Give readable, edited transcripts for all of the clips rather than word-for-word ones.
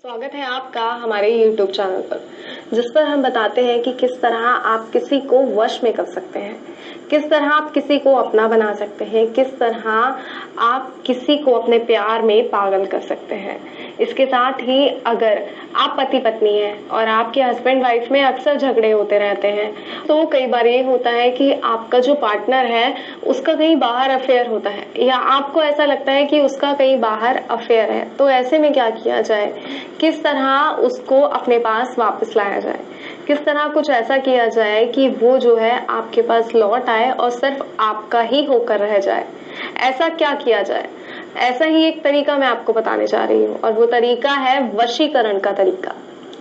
स्वागत है आपका हमारे YouTube चैनल पर, जिस पर हम बताते हैं कि किस तरह आप किसी को वश में कर सकते हैं, किस तरह आप किसी को अपना बना सकते हैं, किस तरह आप किसी को अपने प्यार में पागल कर सकते हैं। इसके साथ ही अगर आप पति पत्नी हैं और आपके हस्बैंड वाइफ में अक्सर झगड़े होते रहते हैं, तो कई बार ये होता है कि आपका जो पार्टनर है उसका कहीं बाहर अफेयर होता है या आपको ऐसा लगता है कि उसका कहीं बाहर अफेयर है। तो ऐसे में क्या किया जाए, किस तरह उसको अपने पास वापस लाया जाए, किस तरह कुछ ऐसा किया जाए कि वो जो है आपके पास लौट आए और सिर्फ आपका ही होकर रह जाए। ऐसा क्या किया जाए, ऐसा ही एक तरीका मैं आपको बताने जा रही हूँ और वो तरीका है वशीकरण का तरीका।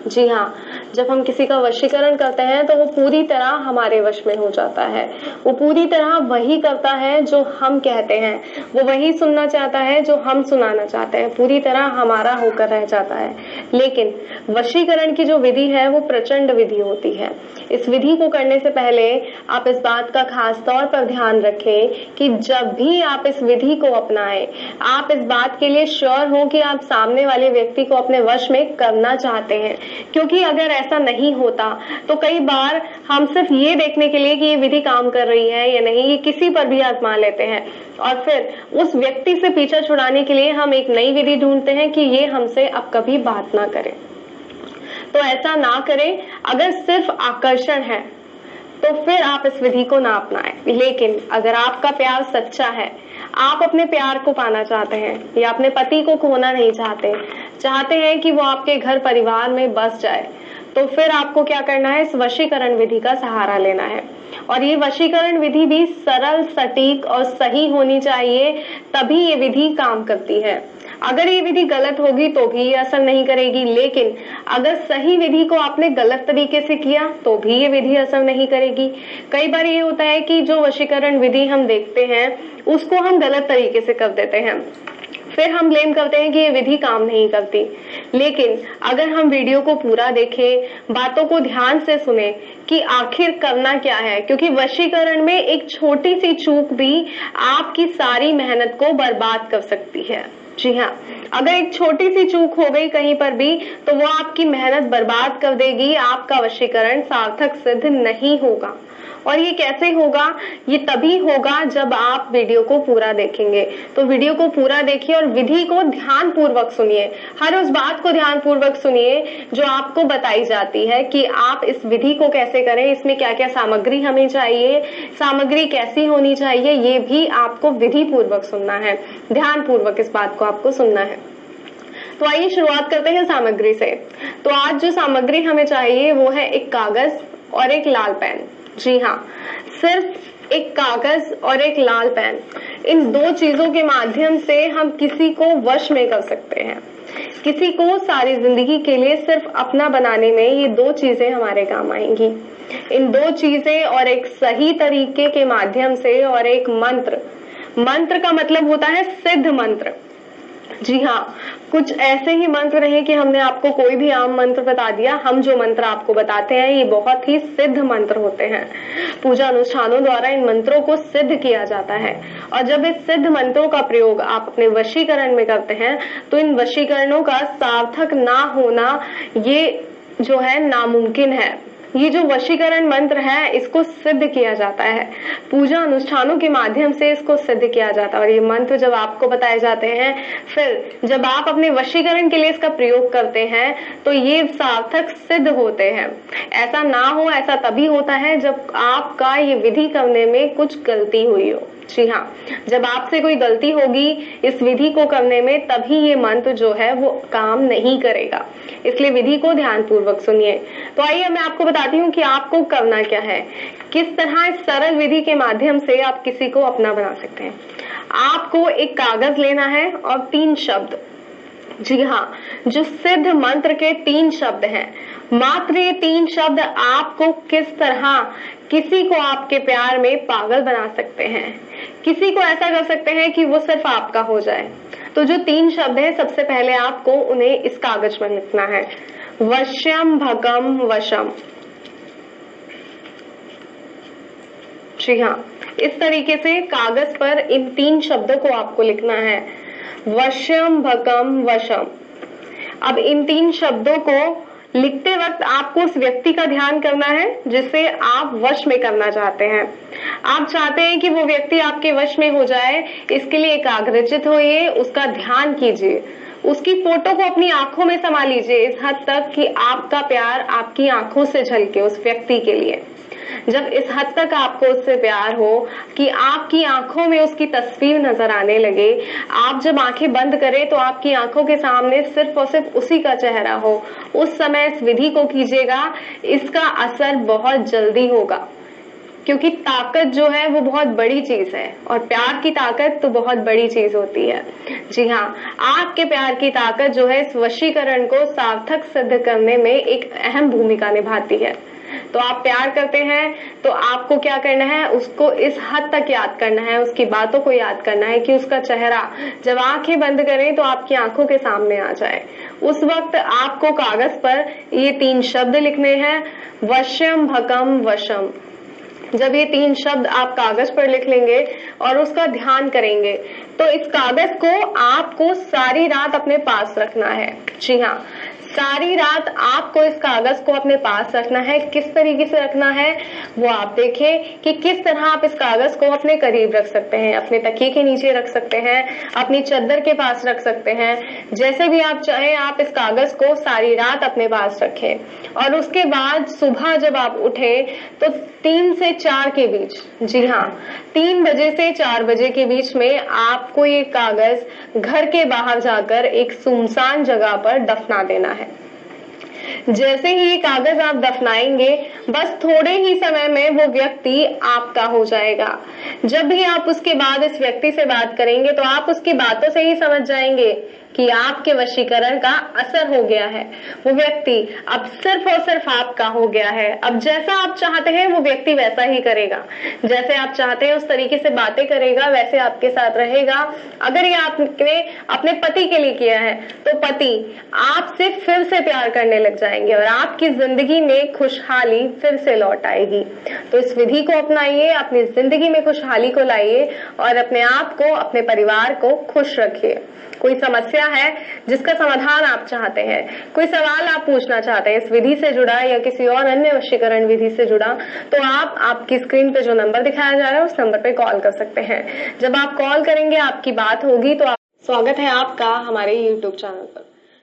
जी हाँ, जब हम किसी का वशीकरण करते हैं तो वो पूरी तरह हमारे वश में हो जाता है। वो पूरी तरह वही करता है जो हम कहते हैं, वो वही सुनना चाहता है जो हम सुनाना चाहते हैं, पूरी तरह हमारा होकर रह जाता है। लेकिन वशीकरण की जो विधि है वो प्रचंड विधि होती है। इस विधि को करने से पहले आप इस बात का खास तौर पर ध्यान रखें कि जब भी आप इस विधि को अपनाएं, आप इस बात के लिए श्योर हो कि आप सामने वाले व्यक्ति को अपने वश में करना चाहते हैं। क्योंकि अगर ऐसा नहीं होता तो कई बार हम सिर्फ ये देखने के लिए कि ये विधि काम कर रही है या नहीं, ये किसी पर भी आजमा लेते हैं और फिर उस व्यक्ति से पीछा छुड़ाने के लिए हम एक नई विधि ढूंढते हैं कि ये हमसे अब कभी बात ना करे। तो ऐसा ना करें। अगर सिर्फ आकर्षण है तो फिर आप इस विधि को ना अपनाएं। लेकिन अगर आपका प्यार सच्चा है, आप अपने प्यार को पाना चाहते हैं या अपने पति को खोना नहीं चाहते हैं कि वो आपके घर परिवार में बस जाए, तो फिर आपको क्या करना है, इस वशीकरण विधि का सहारा लेना है। और ये वशीकरण विधि भी सरल, सटीक और सही होनी चाहिए, तभी ये विधि काम करती है। अगर ये विधि गलत होगी तो भी ये असर नहीं करेगी, लेकिन अगर सही विधि को आपने गलत तरीके से किया तो भी ये विधि असर नहीं करेगी। कई बार ये होता है कि जो वशीकरण विधि हम देखते हैं उसको हम गलत तरीके से कर देते हैं, फिर हम ब्लेम करते हैं कि ये विधि काम नहीं करती। लेकिन अगर हम वीडियो को पूरा देखें, बातों को ध्यान से सुने कि आखिर करना क्या है, क्योंकि वशीकरण में एक छोटी सी चूक भी आपकी सारी मेहनत को बर्बाद कर सकती है। जी हाँ, अगर एक छोटी सी चूक हो गई कहीं पर भी तो वो आपकी मेहनत बर्बाद कर देगी, आपका वशीकरण सार्थक सिद्ध नहीं होगा। और ये कैसे होगा, ये तभी होगा जब आप वीडियो को पूरा देखेंगे। तो वीडियो को पूरा देखिए और विधि को ध्यान पूर्वक सुनिए, हर उस बात को ध्यान पूर्वक सुनिए जो आपको बताई जाती है कि आप इस विधि को कैसे करें, इसमें क्या क्या सामग्री हमें चाहिए, सामग्री कैसी होनी चाहिए, ये भी आपको विधि पूर्वक सुनना है, ध्यान पूर्वक इस बात को आपको सुनना है। तो आइए शुरुआत करते हैं सामग्री से। तो आज जो सामग्री हमें चाहिए वो है एक कागज और एक लाल पेन। जी हाँ, सिर्फ एक कागज और एक लाल पेन, इन दो चीजों के माध्यम से हम किसी को वश में कर सकते हैं। किसी को सारी जिंदगी के लिए सिर्फ अपना बनाने में ये दो चीजें हमारे काम आएंगी। इन दो चीजें और एक सही तरीके के माध्यम से और एक मंत्र, मंत्र का मतलब होता है सिद्ध मंत्र। जी हाँ, कुछ ऐसे ही मंत्र नहीं कि हमने आपको कोई भी आम मंत्र बता दिया। हम जो मंत्र आपको बताते हैं ये बहुत ही सिद्ध मंत्र होते हैं। पूजा अनुष्ठानों द्वारा इन मंत्रों को सिद्ध किया जाता है और जब इस सिद्ध मंत्रों का प्रयोग आप अपने वशीकरण में करते हैं तो इन वशीकरणों का सार्थक ना होना ये जो है नामुमकिन है। ये जो वशीकरण मंत्र है इसको सिद्ध किया जाता है, पूजा अनुष्ठानों के माध्यम से इसको सिद्ध किया जाता है। और ये मंत्र जब आपको बताए जाते हैं, फिर जब आप अपने वशीकरण के लिए इसका प्रयोग करते हैं तो ये सार्थक सिद्ध होते हैं। ऐसा ना हो, ऐसा तभी होता है जब आपका ये विधि करने में कुछ गलती हुई हो। जी हाँ, जब आपसे कोई गलती होगी इस विधि को करने में, तभी ये मंत्र जो है वो काम नहीं करेगा। इसलिए विधि को ध्यान पूर्वक सुनिए। तो आइए मैं आपको बताती हूँ कि आपको करना क्या है, किस तरह इस सरल विधि के माध्यम से आप किसी को अपना बना सकते हैं। आपको एक कागज लेना है और 3 शब्द, जी हाँ, जो सिद्ध मंत्र के 3 शब्द हैं, मात्र ये 3 शब्द आपको किस तरह किसी को आपके प्यार में पागल बना सकते हैं, किसी को ऐसा कर सकते हैं कि वो सिर्फ आपका हो जाए। तो जो 3 शब्द हैं, सबसे पहले आपको उन्हें इस कागज पर लिखना है, वश्यम भगम वशम। जी हाँ, इस तरीके से कागज पर इन 3 शब्दों को आपको लिखना है, वश्यम भगम वशम। अब इन 3 शब्दों को लिखते वक्त आपको उस व्यक्ति का ध्यान करना है जिसे आप वश में करना चाहते हैं। आप चाहते हैं कि वो व्यक्ति आपके वश में हो जाए, इसके लिए एकाग्रचित होइए, उसका ध्यान कीजिए, उसकी फोटो को अपनी आंखों में समा लीजिए इस हद तक कि आपका प्यार आपकी आंखों से झलके उस व्यक्ति के लिए। जब इस हद तक आपको उससे प्यार हो कि आपकी आंखों में उसकी तस्वीर नजर आने लगे, आप जब आंखें बंद करें तो आपकी आंखों के सामने सिर्फ और सिर्फ उसी का चेहरा हो, उस समय इस विधि को कीजिएगा। इसका असर बहुत जल्दी होगा, क्योंकि ताकत जो है वो बहुत बड़ी चीज है और प्यार की ताकत तो बहुत बड़ी चीज होती है। जी हाँ, आपके प्यार की ताकत जो है इस वशीकरण को सार्थक सिद्ध करने में एक अहम भूमिका निभाती है। तो आप प्यार करते हैं तो आपको क्या करना है, उसको इस हद तक याद करना है, उसकी बातों को याद करना है कि उसका चेहरा जब आंखें बंद करें तो आपकी आंखों के सामने आ जाए। उस वक्त आपको कागज पर ये 3 शब्द लिखने हैं, वश्यम भकम वशम। जब ये 3 शब्द आप कागज पर लिख लेंगे और उसका ध्यान करेंगे तो इस कागज को आपको सारी रात अपने पास रखना है। जी हाँ, सारी रात आपको इस कागज को अपने पास रखना है। किस तरीके से रखना है वो आप देखें कि किस तरह आप इस कागज को अपने करीब रख सकते हैं, अपने तकिए के नीचे रख सकते हैं, अपनी चादर के पास रख सकते हैं, जैसे भी आप चाहें आप इस कागज को सारी रात अपने पास रखें। और उसके बाद सुबह जब आप उठे तो 3 से 4 के बीच, जी हाँ 3 बजे से 4 बजे के बीच में आपको ये कागज घर के बाहर जाकर एक सुनसान जगह पर दफना देना है। जैसे ही ये कागज आप दफनाएंगे बस थोड़े ही समय में वो व्यक्ति आपका हो जाएगा। जब भी आप उसके बाद इस व्यक्ति से बात करेंगे तो आप उसकी बातों से ही समझ जाएंगे कि आपके वशीकरण का असर हो गया है। वो व्यक्ति अब सिर्फ और सिर्फ आपका हो गया है। अब जैसा आप चाहते हैं वो व्यक्ति वैसा ही करेगा, जैसे आप चाहते हैं उस तरीके से बातें करेगा, वैसे आपके साथ रहेगा। अगर ये आपने अपने पति के लिए किया है तो पति आपसे फिर से प्यार करने लग जाएंगे और आपकी जिंदगी में खुशहाली फिर से लौट आएगी। तो इस विधि को अपनाइए, अपनी जिंदगी में खुशहाली को लाइए और अपने आप को, अपने परिवार को खुश रखिए। कोई समस्या है जिसका समाधान आप चाहते हैं, कोई सवाल आप पूछना चाहते हैं इस विधि से जुड़ा या किसी और अन्य वशीकरण विधि से जुड़ा, तो आप आपकी स्क्रीन पे जो नंबर दिखाया जा रहा है उस नंबर पे कॉल कर सकते हैं। जब आप कॉल करेंगे आपकी बात होगी तो स्वागत है आपका हमारे YouTube चैनल पर।